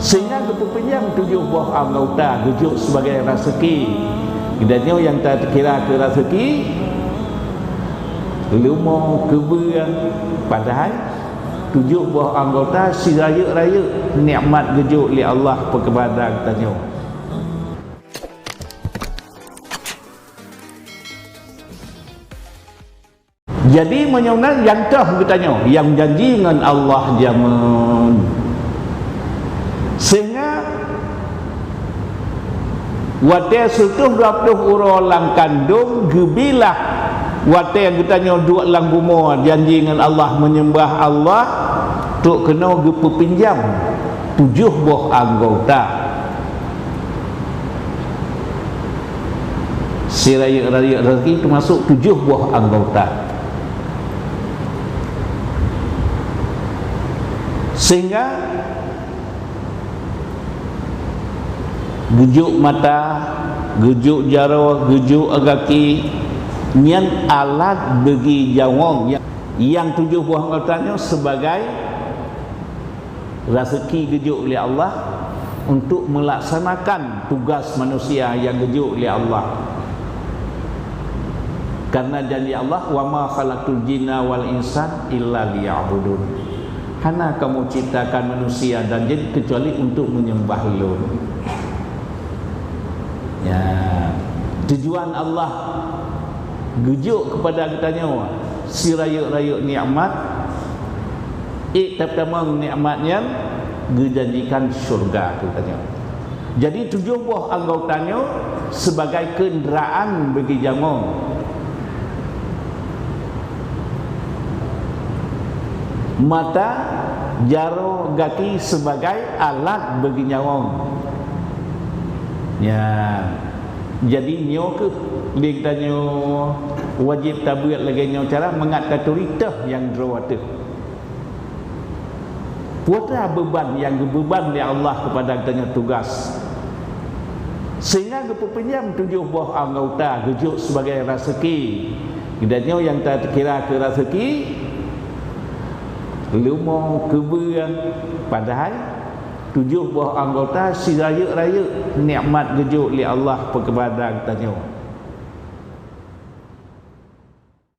Sehingga kita pinjam 7 buah anggota gejuk sebagai rezeki. Kedannya yang tak terkira ke rezeki lumah keberan, padahal 7 buah anggota si raya nikmat gejuk li Allah perkebadan tanya. Jadi menyunan yang tah bertanya, yang janji dengan Allah jaman. Sehingga wadah 120 orang kandung gebilah wadah yang bertanya dua lang buma janji dengan Allah menyembah Allah tuk kena gepinjam 7 buah anggota. Si raya rezeki termasuk 7 buah anggota. Sehingga gejuk mata, gejuk jaro, gejuk kaki nyan alat bagi jawang yang 7 buah anggotanya sebagai rezeki gejuk oleh Allah untuk melaksanakan tugas manusia yang gejuk oleh Allah. Karena janji Allah, wa ma khalaqtul jinna wal insan illa liya'budun. Hana kamu ciptakan manusia dan jin kecuali untuk menyembah lu. Ya, tujuan Allah gejuk kepada katanya si raya-raya nikmat pertama nikmatnya dijanjikan syurga katanya. Jadi 7 buah anggotanya sebagai kenderaan bagi jamu. Mata, jaro, kaki sebagai alat bagi nyawang. Ya, jadi nyo ke dia tanya wajib tabiat lagi nyo cara mengat katurita yang drawatih. Putra beban yang beban oleh Allah kepada katanya tugas. Sehingga kepinjam 7 buah anggota gejuk sebagai rezeki. Kedannya yang tak terkira ke rezeki lumah keberan, padahal 7 buah anggota si raya nikmat gejuk li Allah perkebadan tanya.